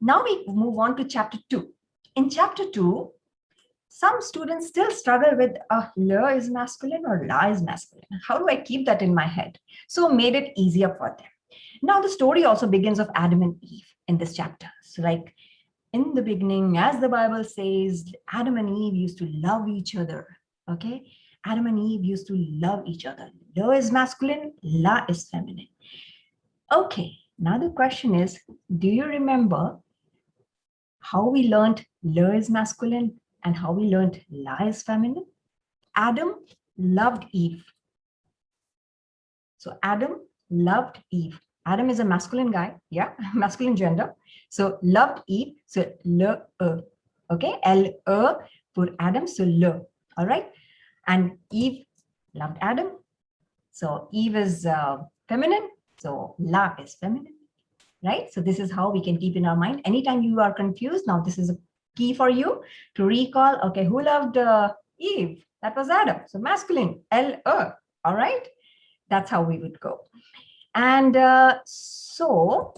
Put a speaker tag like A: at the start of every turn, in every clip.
A: Now we move on to chapter 2. In chapter 2, some students still struggle with le is masculine or la is masculine. How do I keep that in my head? So made it easier for them. Now the story also begins of Adam and Eve in this chapter. So like in the beginning, as the Bible says, Adam and Eve used to love each other. Okay, Adam and Eve used to love each other. Le is masculine, la is feminine. Okay, now the question is, do you remember how we learned le is masculine and how we learned la is feminine? Adam loved Eve. So Adam loved Eve. Adam is a masculine guy, yeah, masculine gender. So loved Eve, so le, okay, L-E for Adam, so le, all right. And Eve loved Adam, so Eve is feminine, so la is feminine, right? So this is how we can keep in our mind. Anytime you are confused, now this is a key for you to recall, okay, who loved Eve? That was Adam, so masculine, L-E, all right? That's how we would go. And so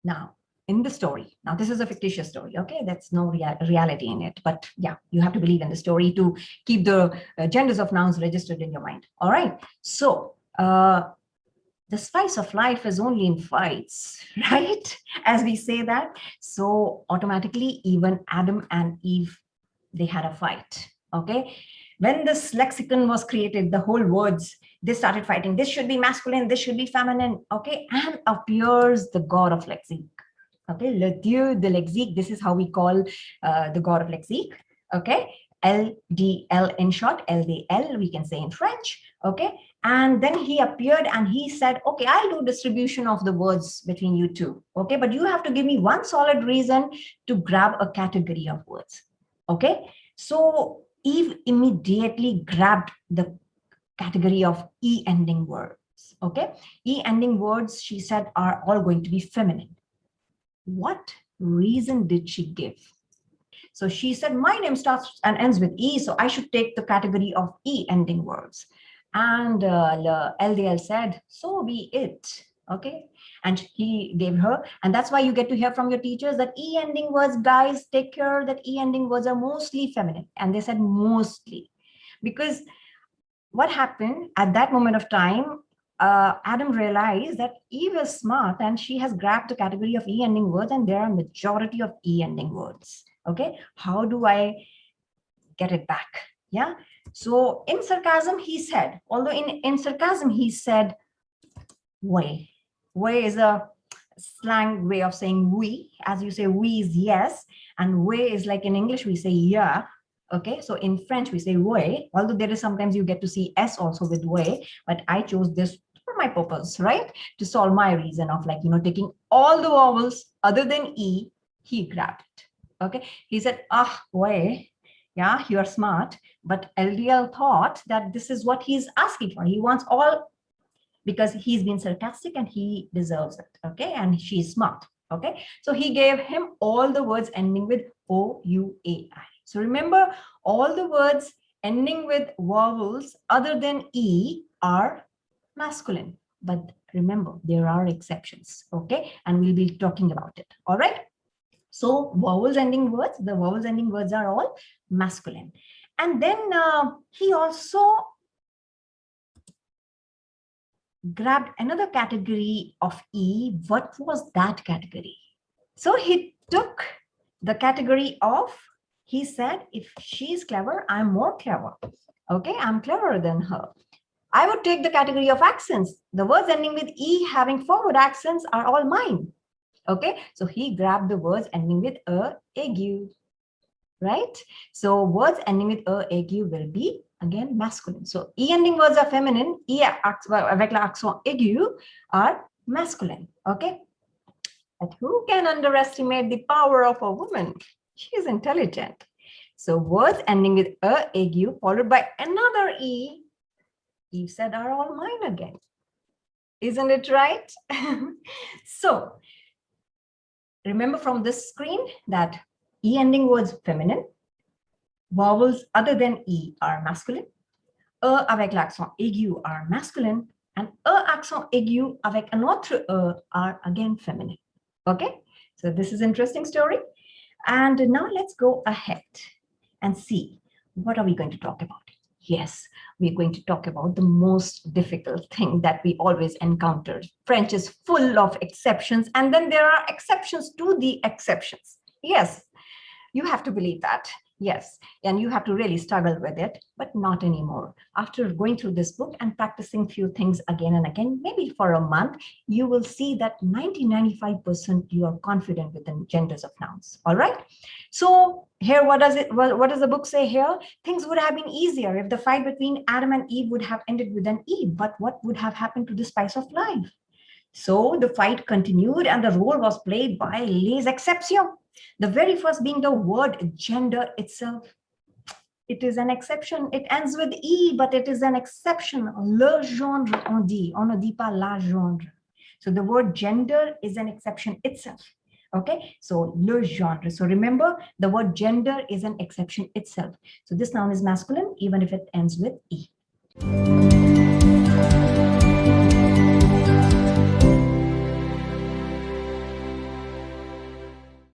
A: now in the story, now this is a fictitious story, okay? That's no reality in it, but yeah, you have to believe in the story to keep the genders of nouns registered in your mind, all right? So the spice of life is only in fights, right? As we say that, so automatically even Adam and Eve, they had a fight, okay? When this lexicon was created, the whole words, they started fighting. This should be masculine, this should be feminine, okay? And appears the god of lexique, okay? Le dieu de lexique, this is how we call the god of lexique, okay? LDL in short, LDL, we can say in French, okay? And then he appeared and he said, okay, I'll do distribution of the words between you two, okay? But you have to give me one solid reason to grab a category of words, okay? So Eve immediately grabbed the category of E ending words, okay? E ending words, she said, are all going to be feminine. What reason did she give? So she said, my name starts and ends with E, so I should take the category of E ending words. And LDL said, so be it, okay? And he gave her, and that's why you get to hear from your teachers that E ending words, guys, take care that E ending words are mostly feminine. And they said mostly, because what happened at that moment of time, Adam realized that Eve is smart and she has grabbed the category of E ending words, and there are majority of E ending words. Okay, how do I get it back? Yeah, so in sarcasm, he said, although in sarcasm, he said, way. Way is a slang way of saying we. As you say, we is yes, and way is like in English, we say yeah. Okay, so in French, we say way, although there is sometimes you get to see S also with way, but I chose this for my purpose, right? To solve my reason of like, you know, taking all the vowels other than E, he grabbed it. Okay, he said, way, yeah, you're smart. But LDL thought that this is what he's asking for. He wants all, because he's been sarcastic and he deserves it. Okay, and she's smart. Okay, so he gave him all the words ending with O-U-A-I. So remember, all the words ending with vowels other than E are masculine. But remember, there are exceptions. Okay, and we'll be talking about it. All right. So vowels ending words, the vowels ending words are all masculine. And then he also grabbed another category of E. What was that category? So he took the category of, he said, if she's clever, I'm more clever. Okay, I'm cleverer than her. I would take the category of accents. The words ending with E having forward accents are all mine. Okay, so he grabbed the words ending with ague, right? So words ending with ague will be again masculine. So E ending words are feminine, E avec l'accent aigu are masculine. Okay, but who can underestimate the power of a woman? She is intelligent. So words ending with ague followed by another E, Eve said, are all mine again. Isn't it right? So remember from this screen that E ending words feminine, vowels other than E are masculine, avec l'accent aigu are masculine, and accent aigu avec un autre are again feminine. Okay, so this is interesting story. And now let's go ahead and see what are we going to talk about. Yes, we're going to talk about the most difficult thing that we always encounter. French is full of exceptions, and then there are exceptions to the exceptions. Yes, you have to believe that. Yes, and you have to really struggle with it, but not anymore. After going through this book and practicing few things again and again, maybe for a month, you will see that 95% you are confident with the genders of nouns. All right. So here, what does the book say here? Things would have been easier if the fight between Adam and Eve would have ended with an E, but what would have happened to the spice of life? So the fight continued and the role was played by les exceptions. The very first being the word gender itself. It is an exception. It ends with E, but it is an exception. Le genre, on ne dit pas la genre. So the word gender is an exception itself. Okay, so le genre. So remember, the word gender is an exception itself. So this noun is masculine, even if it ends with E.